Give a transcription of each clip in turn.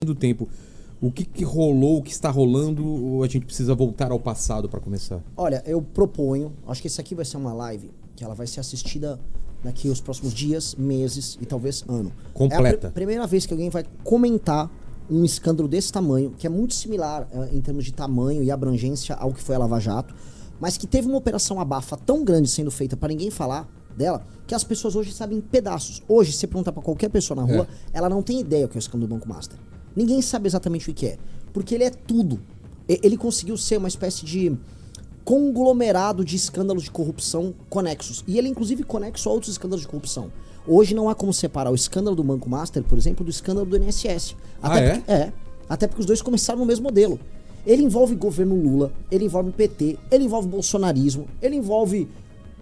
do tempo. O que rolou, o que está rolando, ou a gente precisa voltar ao passado para começar? Olha, eu proponho, acho que esse aqui vai ser uma live que ela vai ser assistida daqui os próximos dias, meses e talvez ano. Completa. É a primeira vez que alguém vai comentar um escândalo desse tamanho, que é muito similar em termos de tamanho e abrangência ao que foi a Lava Jato, mas que teve uma operação abafa tão grande sendo feita para ninguém falar dela, que as pessoas hoje sabem em pedaços. Hoje, se você perguntar para qualquer pessoa na rua, ela não tem ideia o que é o escândalo do Banco Master. Ninguém sabe exatamente o que é, porque ele é tudo. Ele conseguiu ser uma espécie de conglomerado de escândalos de corrupção conexos. E ele, inclusive, conexo a outros escândalos de corrupção. Hoje não há como separar o escândalo do Banco Master, por exemplo, do escândalo do INSS. Até porque os dois começaram no mesmo modelo. Ele envolve governo Lula, ele envolve PT, ele envolve bolsonarismo, ele envolve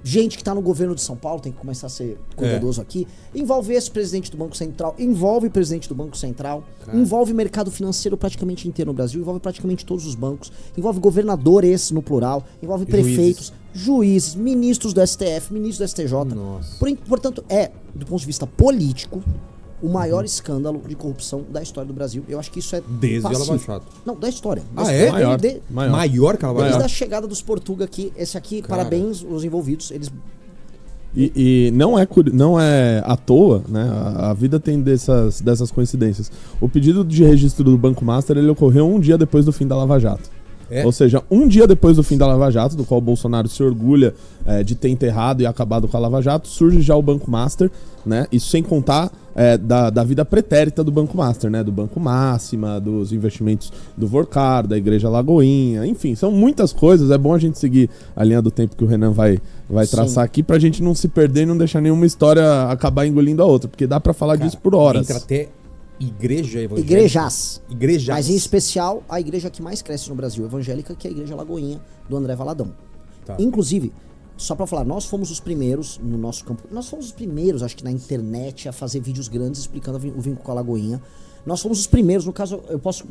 gente que tá no governo de São Paulo, tem que começar a ser cuidadoso aqui, envolve ex-presidente do Banco Central, envolve presidente do Banco Central, envolve mercado financeiro praticamente inteiro no Brasil, envolve praticamente todos os bancos, envolve governadores no plural, envolve prefeitos, juízes, ministros do STF, ministros do STJ. Portanto, do ponto de vista político, o maior escândalo de corrupção da história do Brasil. Eu acho que isso é desde a Lava Jato. Não, da história. Maior que a Lava Jato? Desde a chegada dos Portuga aqui. Esse aqui, parabéns aos envolvidos. Eles... E não é à toa, né? A vida tem dessas coincidências. O pedido de registro do Banco Master, ele ocorreu um dia depois do fim da Lava Jato. Ou seja, um dia depois do fim da Lava Jato, do qual o Bolsonaro se orgulha de ter enterrado e acabado com a Lava Jato, surge já o Banco Master, né? Isso sem contar da vida pretérita do Banco Master, né? Do Banco Máxima, dos investimentos do Vorcar, da Igreja Lagoinha, enfim, são muitas coisas. É bom a gente seguir a linha do tempo que o Renan vai traçar aqui pra gente não se perder e não deixar nenhuma história acabar engolindo a outra, porque dá pra falar disso por horas. Entra até igreja evangélica. Igrejas. Mas em especial, a igreja que mais cresce no Brasil evangélica, que é a Igreja Lagoinha, do André Valadão. Inclusive, só pra falar, nós fomos os primeiros no nosso campo. Nós fomos os primeiros, acho que na internet, a fazer vídeos grandes explicando o vínculo com a Lagoinha. Nós fomos os primeiros, no caso, eu posso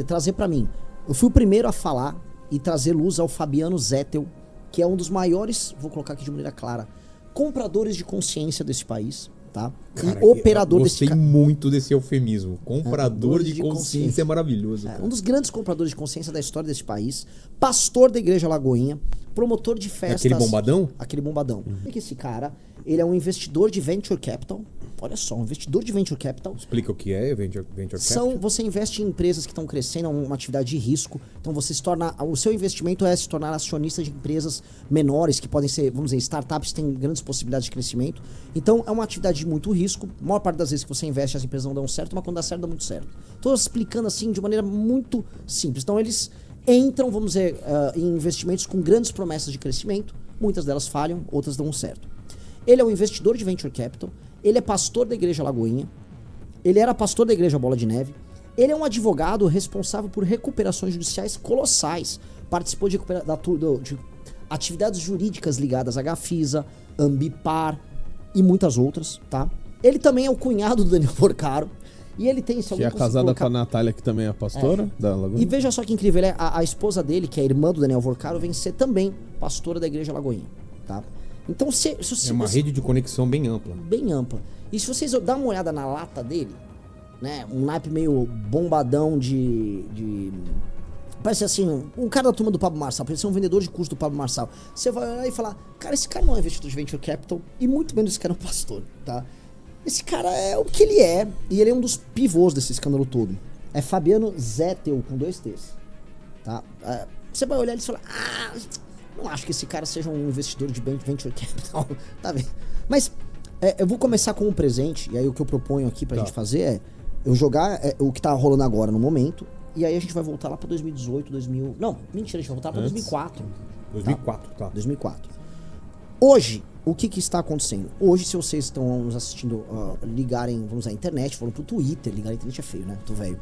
trazer pra mim. Eu fui o primeiro a falar e trazer luz ao Fabiano Zettel, que é um dos maiores, vou colocar aqui de maneira clara, compradores de consciência desse país. Tá? Cara, e operador desse Gostei muito desse eufemismo. Comprador de consciência é maravilhoso. Um dos grandes compradores de consciência da história desse país. Pastor da Igreja Lagoinha. Promotor de festas. Aquele bombadão? Aquele bombadão. Esse cara, ele é um investidor de venture capital. Olha só, um investidor de venture capital. Explica o que é venture capital. Você investe em empresas que estão crescendo, é uma atividade de risco. Então você se torna. O seu investimento é se tornar acionista de empresas menores, que podem ser, vamos dizer, startups que têm grandes possibilidades de crescimento. Então é uma atividade de muito risco. A maior parte das vezes que você investe, as empresas não dão certo, mas quando dá certo, dá muito certo. Estou explicando assim de maneira muito simples. Então eles entram, vamos dizer, em investimentos com grandes promessas de crescimento. Muitas delas falham, outras dão certo. Ele é um investidor de venture capital. Ele é pastor da Igreja Lagoinha. Ele era pastor da Igreja Bola de Neve. Ele é um advogado responsável por recuperações judiciais colossais. Participou de atividades jurídicas ligadas à Gafisa, Ambipar e muitas outras, tá? Ele também é o cunhado do Daniel Porcaro. E ele tem... Que é casada com a Natália, que também é pastora da Lagoinha. E veja só que incrível, a esposa dele, que é a irmã do Daniel Porcaro, vem ser também pastora da Igreja Lagoinha, tá? Então, é uma rede de conexão bem ampla. Bem ampla. E se vocês darem uma olhada na lata dele, né? Um naipe meio bombadão de... Parece assim, um cara da turma do Pablo Marçal, parece ser um vendedor de curso do Pablo Marçal. Você vai olhar e falar, cara, esse cara não é investidor de venture capital e muito menos esse cara é um pastor, tá? Esse cara é o que ele é e ele é um dos pivôs desse escândalo todo. É Fabiano Zettel, com 2 T's, tá? Você vai olhar e fala, não acho que esse cara seja um investidor de venture capital, tá vendo? Mas eu vou começar com um presente, e aí o que eu proponho aqui pra gente fazer é eu jogar o que tá rolando agora no momento, e aí a gente vai voltar lá pra 2018, 2000... Não, mentira, a gente vai voltar pra 2004. 2004, tá. 2004. Hoje, o que está acontecendo? Hoje, se vocês estão nos assistindo, ligarem, vamos à internet, falando pro Twitter, ligar a internet é feio, né? Tô velho.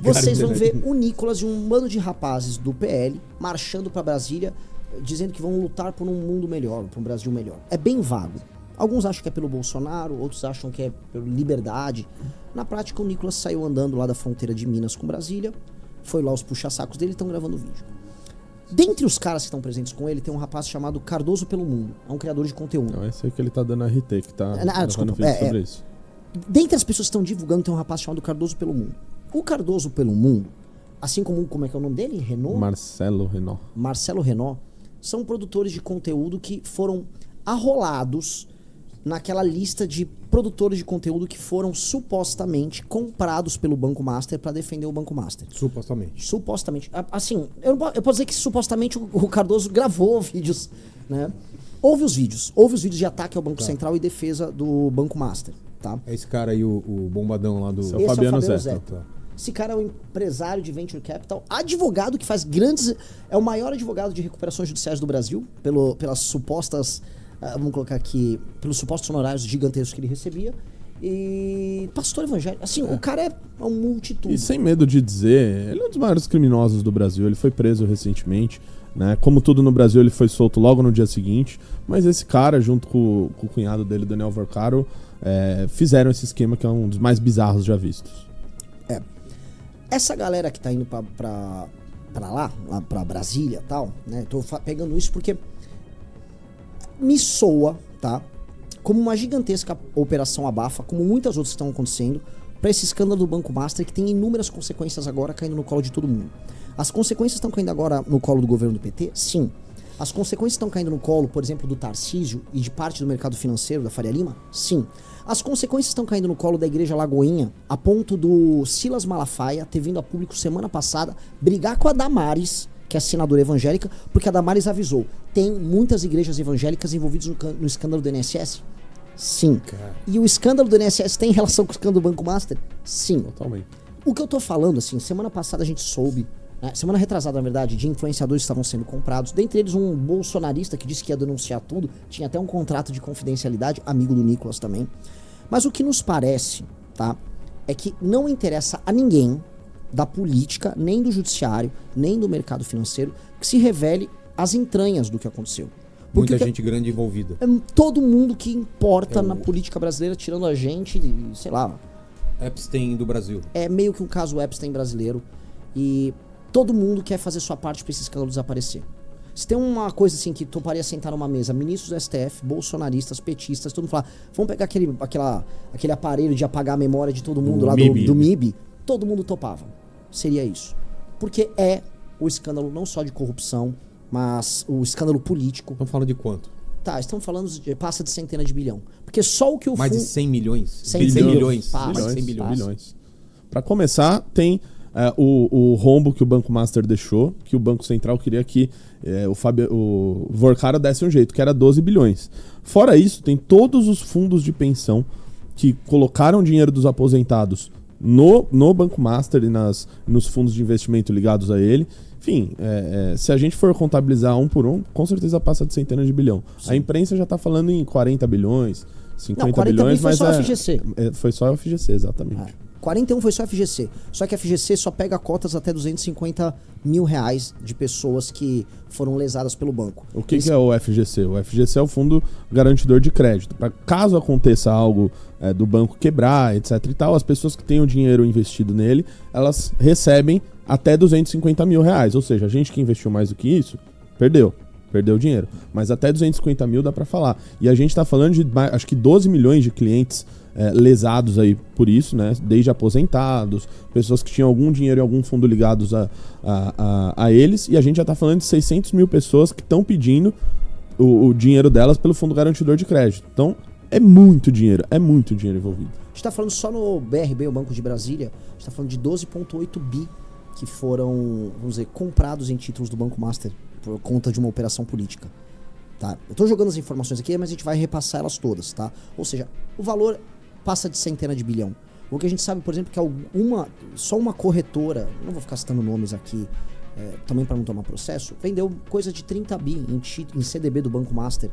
Vocês vão ver o Nicolas e um bando de rapazes do PL marchando pra Brasília, dizendo que vão lutar por um mundo melhor, por um Brasil melhor. É bem vago. Alguns acham que é pelo Bolsonaro, outros acham que é pela liberdade. Na prática, o Nicolas saiu andando lá da fronteira de Minas com Brasília, foi lá os puxa-sacos dele e estão gravando vídeo. Dentre os caras que estão presentes com ele, tem um rapaz chamado Cardoso pelo Mundo. É um criador de conteúdo. Não, esse aí que ele tá dando RT, que tá gravando vídeo sobre isso. Dentre as pessoas que estão divulgando, tem um rapaz chamado Cardoso pelo Mundo. O Cardoso pelo mundo, assim como é que é o nome dele? Renault? Marcelo Renault, são produtores de conteúdo que foram arrolados naquela lista de produtores de conteúdo que foram supostamente comprados pelo Banco Master para defender o Banco Master. Supostamente. Supostamente. Assim, eu posso dizer que supostamente o Cardoso gravou vídeos, né? Houve os vídeos de ataque ao Banco Central e defesa do Banco Master, tá? É esse cara aí, o bombadão lá do... Esse é o Fabiano Zeta. Tá. Esse cara é um empresário de Venture Capital, advogado que faz grandes... É o maior advogado de recuperações judiciais do Brasil, pelas supostas... vamos colocar aqui, pelos supostos honorários gigantescos que ele recebia. E pastor evangélico. Assim, o cara é um multitude. E sem medo de dizer, ele é um dos maiores criminosos do Brasil. Ele foi preso recentemente, né? Como tudo no Brasil, ele foi solto logo no dia seguinte. Mas esse cara, junto com o cunhado dele, Daniel Vorcaro, fizeram esse esquema que é um dos mais bizarros já vistos. Essa galera que tá indo pra lá pra Brasília e tal, né? Tô pegando isso porque me soa, tá? Como uma gigantesca operação abafa, como muitas outras que estão acontecendo, para esse escândalo do Banco Master, que tem inúmeras consequências agora caindo no colo de todo mundo. As consequências estão caindo agora no colo do governo do PT? Sim. As consequências estão caindo no colo, por exemplo, do Tarcísio e de parte do mercado financeiro, da Faria Lima? Sim. As consequências estão caindo no colo da Igreja Lagoinha, a ponto do Silas Malafaia ter vindo a público semana passada brigar com a Damares, que é a senadora evangélica, porque a Damares avisou, tem muitas igrejas evangélicas envolvidas no escândalo do INSS? Sim. Cara. E o escândalo do INSS tem relação com o escândalo do Banco Master? Sim. Totalmente. O que eu tô falando, assim, semana passada a gente soube, né, semana retrasada, na verdade, de influenciadores que estavam sendo comprados, dentre eles um bolsonarista que disse que ia denunciar tudo, tinha até um contrato de confidencialidade, amigo do Nicolas também. Mas o que nos parece, tá, é que não interessa a ninguém da política, nem do judiciário, nem do mercado financeiro, que se revele as entranhas do que aconteceu. Porque muita gente grande envolvida. É todo mundo que importa na política brasileira, tirando a gente, sei lá. Epstein do Brasil. É meio que um caso Epstein brasileiro. E todo mundo quer fazer sua parte pra esse escândalo desaparecer. Se tem uma coisa assim que toparia sentar numa mesa, ministros do STF, bolsonaristas, petistas, todo mundo falar, vamos pegar aquele aparelho de apagar a memória de todo mundo lá do MIB, todo mundo topava. Seria isso. Porque é o escândalo não só de corrupção, mas o escândalo político. Estamos falando de quanto? Tá, estamos falando passa de centena de bilhão. Porque só o que o mais de 100 milhões? 100 bilhões. Mais de 100 bilhões. Para começar, tem o rombo que o Banco Master deixou, que o Banco Central queria que o Vorcaro desse um jeito, que era 12 bilhões. Fora isso, tem todos os fundos de pensão que colocaram dinheiro dos aposentados no Banco Master e nos fundos de investimento ligados a ele. Enfim, se a gente for contabilizar um por um, com certeza passa de centenas de bilhão. Sim. A imprensa já está falando em 40 bilhões, 50 bilhões, mas foi só a FGC. Foi só a FGC, exatamente. 41 foi só a FGC. Só que a FGC só pega cotas até R$250 mil de pessoas que foram lesadas pelo banco. O que é o FGC? O FGC é o Fundo Garantidor de Crédito. Para caso aconteça algo do banco quebrar, etc e tal, as pessoas que têm o dinheiro investido nele, elas recebem até R$250 mil. Ou seja, a gente que investiu mais do que isso, perdeu o dinheiro. Mas até 250 mil dá para falar. E a gente tá falando de, acho que 12 milhões de clientes lesados aí por isso, né? Desde aposentados, pessoas que tinham algum dinheiro em algum fundo ligados a eles. E a gente já tá falando de 600 mil pessoas que estão pedindo o dinheiro delas pelo Fundo Garantidor de Crédito. Então, é muito dinheiro envolvido. A gente tá falando só no BRB, o Banco de Brasília, a gente tá falando de 12,8 bi que foram, vamos dizer, comprados em títulos do Banco Master por conta de uma operação política. Tá? Eu tô jogando as informações aqui, mas a gente vai repassar elas todas, tá? Ou seja, o valor passa de centena de bilhão. O que a gente sabe, por exemplo, que só uma corretora, não vou ficar citando nomes aqui, também para não tomar processo, vendeu coisa de 30 bi em CDB do Banco Master,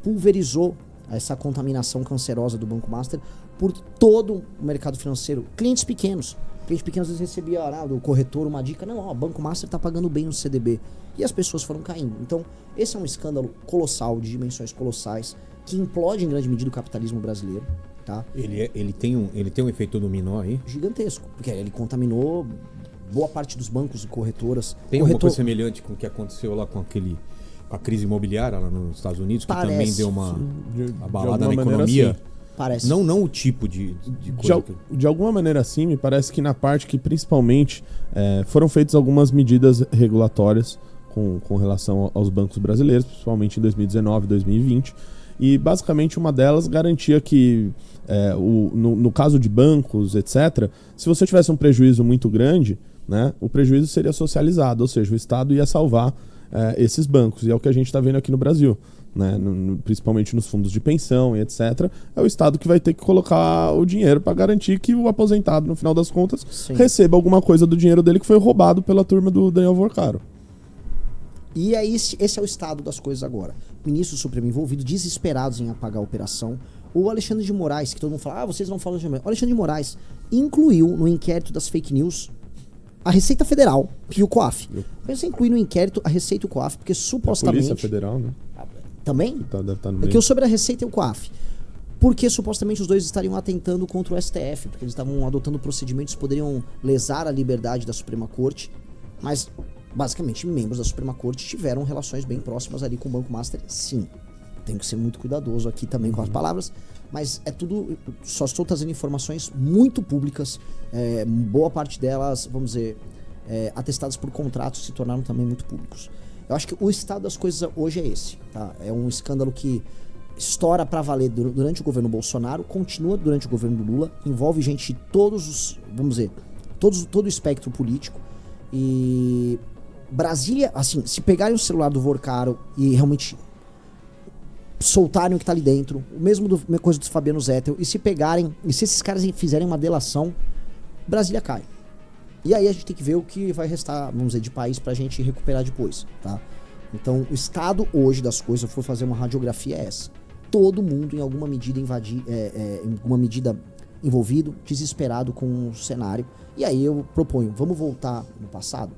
pulverizou essa contaminação cancerosa do Banco Master por todo o mercado financeiro. Clientes pequenos às vezes recebia do corretor uma dica, não, o Banco Master tá pagando bem no CDB. E as pessoas foram caindo. Então, esse é um escândalo colossal, de dimensões colossais, que implode em grande medida o capitalismo brasileiro. Tá? Ele tem um efeito dominó aí? Gigantesco, porque ele contaminou boa parte dos bancos e corretoras. Tem alguma coisa semelhante com o que aconteceu lá com a crise imobiliária lá nos Estados Unidos, que também deu uma abalada na economia? Parece. Não o tipo de coisa. De alguma maneira, sim, me parece que na parte que principalmente foram feitas algumas medidas regulatórias com relação aos bancos brasileiros, principalmente em 2019 e 2020. E basicamente uma delas garantia que, no caso de bancos, etc., se você tivesse um prejuízo muito grande, né, o prejuízo seria socializado, ou seja, o Estado ia salvar esses bancos. E é o que a gente está vendo aqui no Brasil. Né, principalmente nos fundos de pensão e etc., é o Estado que vai ter que colocar o dinheiro para garantir que o aposentado, no final das contas, Sim. receba alguma coisa do dinheiro dele que foi roubado pela turma do Daniel Vorcaro. E aí, esse é o estado das coisas agora. O ministro Supremo envolvido, desesperados em apagar a operação. O Alexandre de Moraes, que todo mundo fala, vocês não falam de Moraes. O Alexandre de Moraes incluiu no inquérito das fake news a Receita Federal e o COAF. Você inclui no inquérito a Receita e o COAF, porque supostamente... A Polícia Federal, né? Também? Deve estar no Porque meio. eu sobre a Receita e o COAF. Porque supostamente os dois estariam atentando contra o STF, porque eles estavam adotando procedimentos que poderiam lesar a liberdade da Suprema Corte, mas basicamente membros da Suprema Corte tiveram relações bem próximas ali com o Banco Master, sim. Tenho que ser muito cuidadoso aqui também com as palavras, mas é tudo, só estou trazendo informações muito públicas, boa parte delas, vamos dizer, atestadas por contratos que se tornaram também muito públicos. Eu acho que o estado das coisas hoje é esse, tá? É um escândalo que estoura pra valer durante o governo Bolsonaro, continua durante o governo do Lula, envolve gente de todos os, vamos dizer, todo o espectro político. E Brasília, assim, se pegarem o celular do Vorcaro e realmente soltarem o que tá ali dentro, o mesma coisa do Fabiano Zettel, e se pegarem, e se esses caras fizerem uma delação, Brasília cai. E aí a gente tem que ver o que vai restar, vamos dizer, de país pra gente recuperar depois, tá? Então, o estado hoje das coisas, se eu for fazer uma radiografia, é essa. Todo mundo, em alguma medida, em alguma medida envolvido, desesperado com o cenário. E aí eu proponho, vamos voltar no passado?